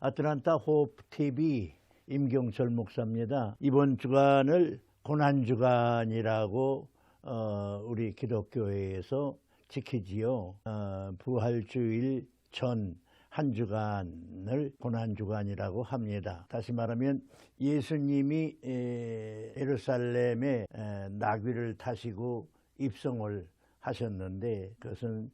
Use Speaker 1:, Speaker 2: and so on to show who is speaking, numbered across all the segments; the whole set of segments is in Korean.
Speaker 1: 아틀란타 호프 TV 임경철 목사입니다. 이번 주간을 고난주간이라고 우리 기독교회에서 지키지요. 부활주일 전 한 주간을 고난주간이라고 합니다. 다시 말하면 예수님이 예루살렘에 나귀를 타시고 입성을 하셨는데 그것은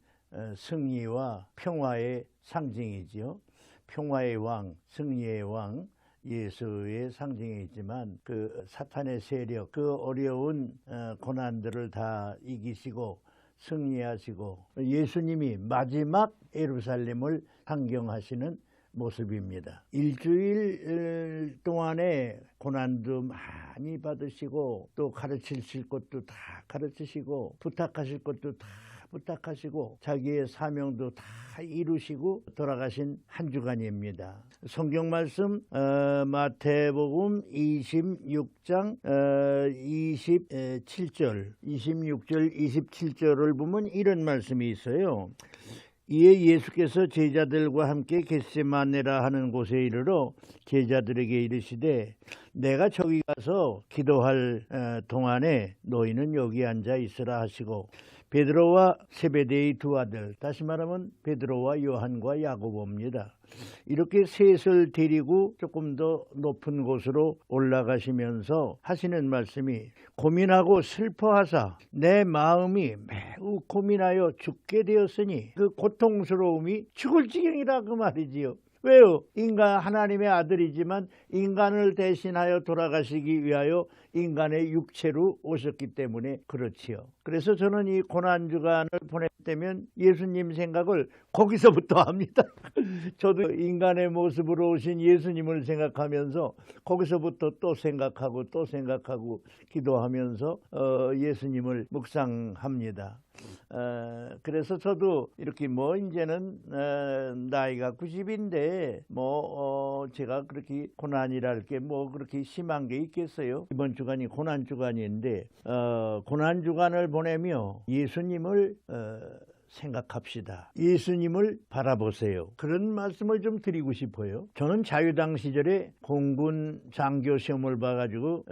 Speaker 1: 승리와 평화의 상징이지요. 평화의 왕, 승리의 왕, 예수의 상징이지만 그 사탄의 세력, 그 어려운 고난들을 다 이기시고 승리하시고 예수님이 마지막 예루살렘을 상경하시는 모습입니다. 일주일 동안에 고난도 많이 받으시고 또 가르치실 것도 다 가르치시고 부탁하실 것도 다 부탁하시고 자기의 사명도 다 이루시고 돌아가신 한 주간입니다. 성경 말씀 마태복음 26장 26절 27절을 보면 이런 말씀이 있어요. 이에 예수께서 제자들과 함께 겟세마네라 하는 곳에 이르러 제자들에게 이르시되 내가 저기 가서 기도할 동안에 너희는 여기 앉아 있으라 하시고 베드로와 세베대의 두 아들, 다시 말하면 베드로와 요한과 야고보입니다. 이렇게 셋을 데리고 조금 더 높은 곳으로 올라가시면서 하시는 말씀이 고민하고 슬퍼하사 내 마음이 매우 고민하여 죽게 되었으니 그 고통스러움이 죽을 지경이라 그 말이지요. 왜요? 인간 하나님의 아들이지만 인간을 대신하여 돌아가시기 위하여 인간의 육체로 오셨기 때문에 그렇지요. 그래서 저는 이 고난주간을 보낼 때면 예수님 생각을 거기서부터 합니다. 저도 인간의 모습으로 오신 예수님을 생각하면서 거기서부터 또 생각하고 기도하면서 예수님을 묵상합니다. 그래서 저도 이렇게 이제는 나이가 90인데 제가 그렇게 고난이랄 게 그렇게 심한 게 있겠어요. 이번 주간이 고난주간인데 고난주간을 보내며 예수님을 생각합시다. 예수님을 바라보세요. 그런 말씀을 좀 드리고 싶어요. 저는 자유당 시절에 공군 장교 시험을 봐가지고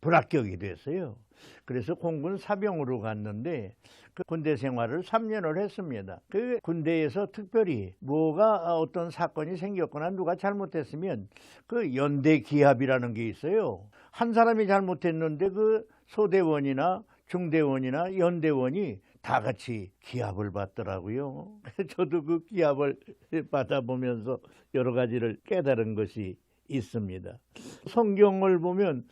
Speaker 1: 불합격이 됐어요. 그래서 공군 사병으로 갔는데 그 군대 생활을 3년을 했습니다. 그 군대에서 특별히 어떤 사건이 생겼거나 누가 잘못했으면 그 연대 기합이라는 게 있어요. 한 사람이 잘못했는데 그 소대원이나 중대원이나 연대원이 다 같이 기합을 받더라고요. 저도 그 기합을 받아보면서 여러 가지를 깨달은 것이 있습니다. 성경을 보면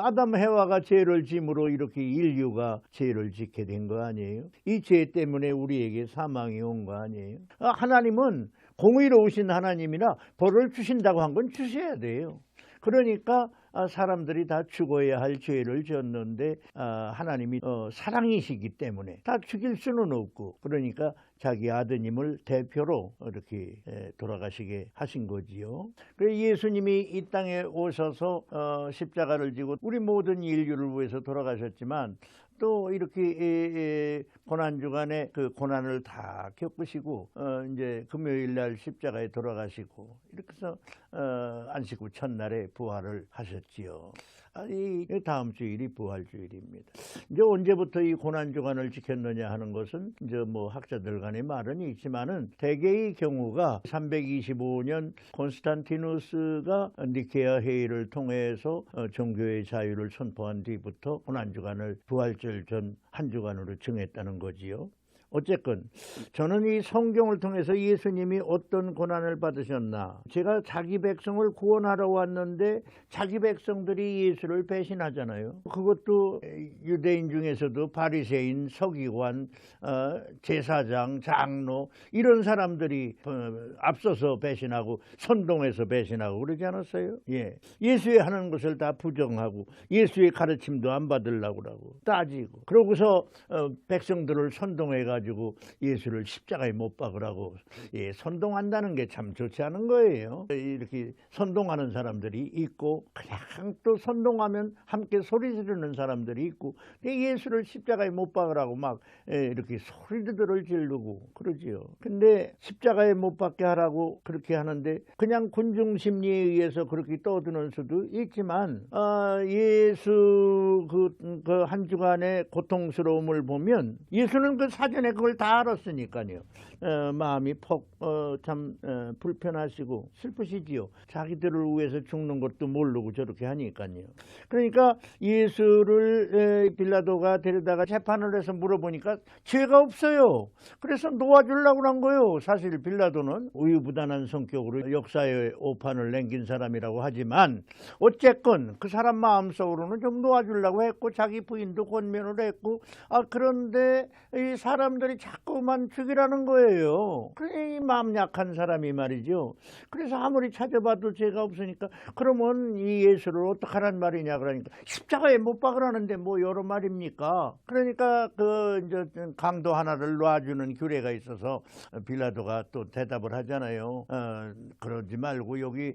Speaker 1: 아담 해와가 죄를 짐으로 이렇게 인류가 죄를 짓게 된 거 아니에요? 이 죄 때문에 우리에게 사망이 온 거 아니에요? 하나님은 공의로우신 하나님이라 벌을 주신다고 한 건 주셔야 돼요. 그러니까 사람들이 다 죽어야 할 죄를 졌는데 하나님이 사랑이시기 때문에 다 죽일 수는 없고 그러니까 자기 아드님을 대표로 이렇게 돌아가시게 하신 거지요. 그래서 예수님이 이 땅에 오셔서 십자가를 지고 우리 모든 인류를 위해서 돌아가셨지만 또 이렇게 고난주간에 그 고난을 다 겪으시고 이제 금요일 날 십자가에 돌아가시고 이렇게 해서 안식 후 첫날에 부활을 하셨지요. 이 다음 주일이 부활주일입니다. 이제 언제부터 이 고난주간을 지켰느냐 하는 것은 이제 학자들 간의 말은 있지만은 대개의 경우가 325년 콘스탄티누스가 니케아 회의를 통해서 종교의 자유를 선포한 뒤부터 고난주간을 부활절 전 한 주간으로 정했다는 거지요. 어쨌건 저는 이 성경을 통해서 예수님이 어떤 고난을 받으셨나, 제가 자기 백성을 구원하러 왔는데 자기 백성들이 예수를 배신하잖아요. 그것도 유대인 중에서도 바리새인, 서기관, 제사장, 장로 이런 사람들이 앞서서 배신하고 선동해서 배신하고 그러지 않았어요? 예수의 하는 것을 다 부정하고 예수의 가르침도 안 받으려고 따지고 그러고서 백성들을 선동해가지고 가지고 예수를 십자가에 못 박으라고 선동한다는 게 참 좋지 않은 거예요. 이렇게 선동하는 사람들이 있고 그냥 또 선동하면 함께 소리 지르는 사람들이 있고 예수를 십자가에 못 박으라고 막 이렇게 소리들을 지르고 그러지요. 근데 십자가에 못 박게 하라고 그렇게 하는데 그냥 군중 심리에 의해서 그렇게 떠드는 수도 있지만 예수 그 한 주간의 고통스러움을 보면 예수는 그 사전에 그걸 다 알았으니까요. 마음이 참 불편하시고 슬프시지요. 자기들을 위해서 죽는 것도 모르고 저렇게 하니까요. 그러니까 예수를 빌라도가 데려다가 재판을 해서 물어보니까 죄가 없어요. 그래서 놓아주려고 한 거예요. 사실 빌라도는 우유부단한 성격으로 역사의 오판을 남긴 사람이라고 하지만 어쨌건 그 사람 마음속으로는 좀 놓아주려고 했고 자기 부인도 권면을 했고 그런데 이 사람들이 자꾸만 죽이라는 거예요. 이 마음 약한 사람이 말이죠. 그래서 아무리 찾아봐도 죄가 없으니까 그러면 이 예수를 어떡하란 말이냐 그러니까 십자가에 못 박으라는데 뭐 여러 말입니까? 그러니까 이제 강도 하나를 놔주는 규례가 있어서 빌라도가 또 대답을 하잖아요. 그러지 말고 여기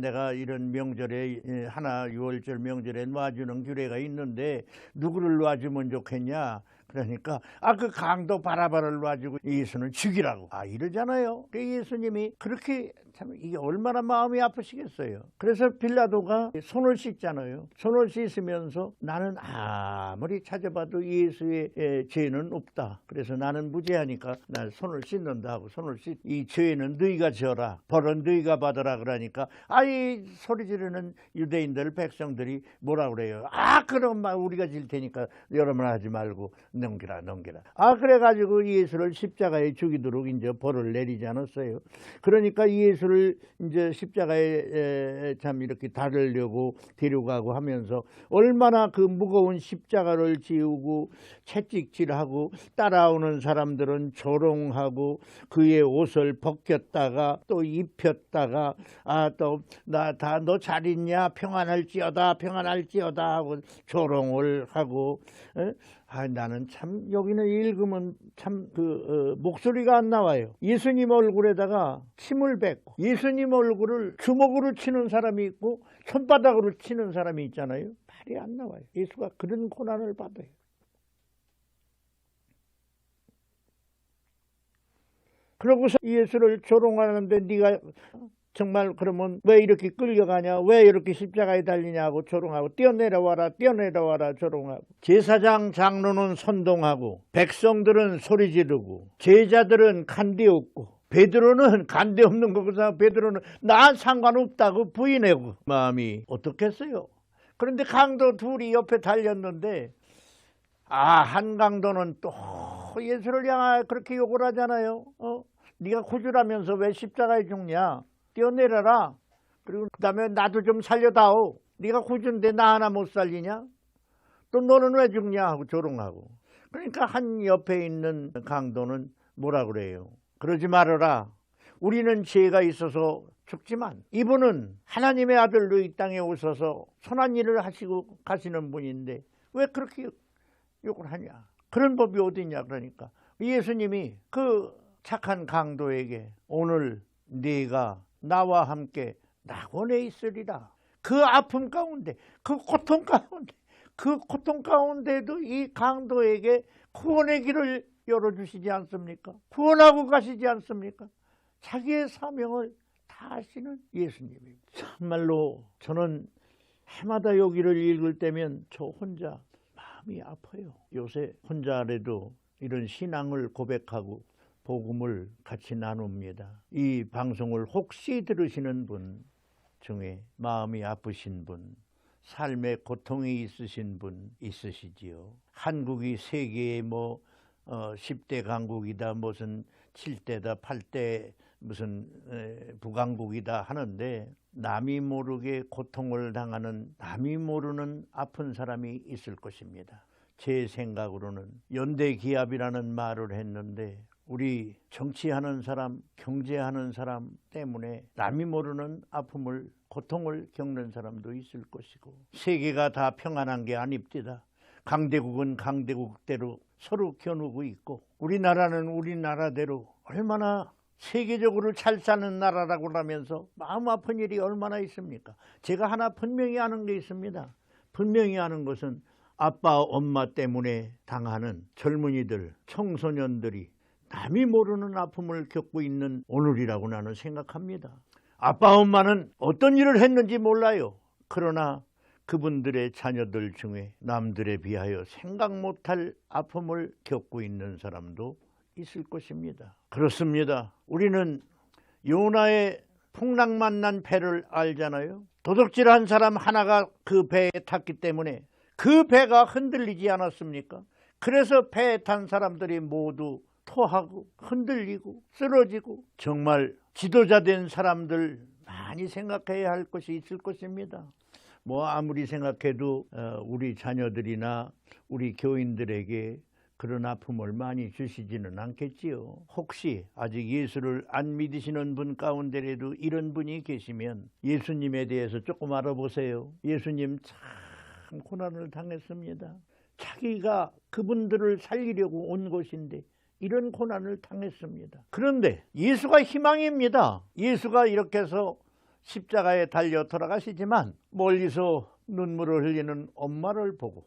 Speaker 1: 내가 이런 명절에 하나 유월절 명절에 놔주는 규례가 있는데 누구를 놔주면 좋겠냐? 그러니까 그 강도 바라바를 놔주고 예수는 죽이라고 이러잖아요. 예수님이 그렇게 참 이게 얼마나 마음이 아프시겠어요. 그래서 빌라도가 손을 씻잖아요. 손을 씻으면서 나는 아무리 찾아봐도 예수의 죄는 없다. 그래서 나는 무죄하니까 나 손을 씻는다 하고 이 죄는 너희가 져라. 벌은 너희가 받아라 그러니까 이 소리 지르는 유대인들 백성들이 뭐라 그래요. 그럼 우리가 질 테니까 여러분 하지 말고 넘기라. 그래가지고 예수를 십자가에 죽이도록 이제 벌을 내리지 않았어요. 그러니까 예수를 이제 십자가에 참 이렇게 달으려고 데려가고 하면서 얼마나 그 무거운 십자가를 지우고 채찍질하고 따라오는 사람들은 조롱하고 그의 옷을 벗겼다가 또 입혔다가 또 너 잘 있냐 평안할지어다 하고 조롱을 하고 나는 참 여기는 읽으면 참 목소리가 안 나와요. 예수님 얼굴에다가 침을 뱉고 예수님 얼굴을 주먹으로 치는 사람이 있고 손바닥으로 치는 사람이 있잖아요. 말이 안 나와요. 예수가 그런 고난을 받아요. 그러고서 예수를 조롱하는데 네가 정말 그러면 왜 이렇게 끌려가냐 왜 이렇게 십자가에 달리냐고 조롱하고 뛰어내려와라 조롱하고 제사장 장로는 선동하고 백성들은 소리 지르고 제자들은 간대없고 베드로는 간대없는 거고 베드로는 난 상관없다고 부인하고 마음이 어떻겠어요. 그런데 강도 둘이 옆에 달렸는데 한 강도는 또 예수를 향하여 그렇게 욕을 하잖아요. 네가 구주라면서 왜 십자가에 죽냐. 뛰어내려라. 그리고 그 다음에 나도 좀 살려다오. 네가 구주인데 나 하나 못 살리냐? 또 너는 왜 죽냐 하고 조롱하고. 그러니까 한 옆에 있는 강도는 뭐라 그래요? 그러지 말아라. 우리는 죄가 있어서 죽지만 이분은 하나님의 아들로 이 땅에 오셔서 선한 일을 하시고 가시는 분인데 왜 그렇게 욕을 하냐? 그런 법이 어디 있냐 그러니까 예수님이 그 착한 강도에게 오늘 네가 나와 함께 낙원에 있으리라. 그 아픔 가운데 그 고통 가운데도 이 강도에게 구원의 길을 열어주시지 않습니까? 구원하고 가시지 않습니까? 자기의 사명을 다 하시는 예수님입니다. 참말로 저는 해마다 여기를 읽을 때면 저 혼자 마음이 아파요. 요새 혼자라도 이런 신앙을 고백하고 복음을 같이 나눕니다. 이 방송을 혹시 들으시는 분 중에 마음이 아프신 분, 삶의 고통이 있으신 분 있으시지요. 한국이 세계의 10대 강국이다, 무슨 7대다, 8대 무슨 부강국이다 하는데 남이 모르게 고통을 당하는 남이 모르는 아픈 사람이 있을 것입니다. 제 생각으로는 연대기합이라는 말을 했는데 우리 정치하는 사람, 경제하는 사람 때문에 남이 모르는 아픔을, 고통을 겪는 사람도 있을 것이고 세계가 다 평안한 게 아닙니다. 강대국은 강대국대로 서로 겨누고 있고, 우리나라는 우리나라대로 얼마나 세계적으로 잘 사는 나라라고 하면서 마음 아픈 일이 얼마나 있습니까? 제가 하나 분명히 아는 게 있습니다. 분명히 아는 것은 아빠 엄마 때문에 당하는 젊은이들, 청소년들이 남이 모르는 아픔을 겪고 있는 오늘이라고 나는 생각합니다. 아빠 엄마는 어떤 일을 했는지 몰라요. 그러나 그분들의 자녀들 중에 남들에 비하여 생각 못할 아픔을 겪고 있는 사람도 있을 것입니다. 그렇습니다. 우리는 요나의 풍랑만 난 배를 알잖아요. 도둑질한 사람 하나가 그 배에 탔기 때문에 그 배가 흔들리지 않았습니까? 그래서 배에 탄 사람들이 모두 토하고 흔들리고 쓰러지고, 정말 지도자된 사람들 많이 생각해야 할 것이 있을 것입니다. 뭐 아무리 생각해도 우리 자녀들이나 우리 교인들에게 그런 아픔을 많이 주시지는 않겠지요. 혹시 아직 예수를 안 믿으시는 분 가운데라도 이런 분이 계시면 예수님에 대해서 조금 알아보세요. 예수님 참 고난을 당했습니다. 자기가 그분들을 살리려고 온 곳인데 이런 고난을 당했습니다. 그런데 예수가 희망입니다. 예수가 이렇게 해서 십자가에 달려 돌아가시지만 멀리서 눈물을 흘리는 엄마를 보고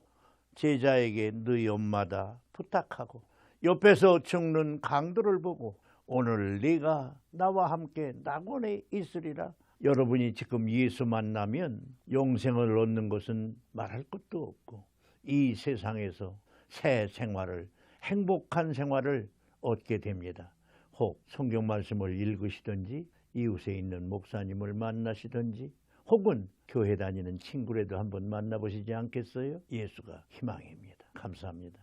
Speaker 1: 제자에게 너희 엄마다 부탁하고, 옆에서 죽는 강도를 보고 오늘 네가 나와 함께 낙원에 있으리라. 여러분이 지금 예수 만나면 영생을 얻는 것은 말할 것도 없고 이 세상에서 새 생활을, 행복한 생활을 얻게 됩니다. 혹 성경 말씀을 읽으시든지 이웃에 있는 목사님을 만나시든지 혹은 교회 다니는 친구라도 한번 만나보시지 않겠어요? 예수가 희망입니다. 감사합니다.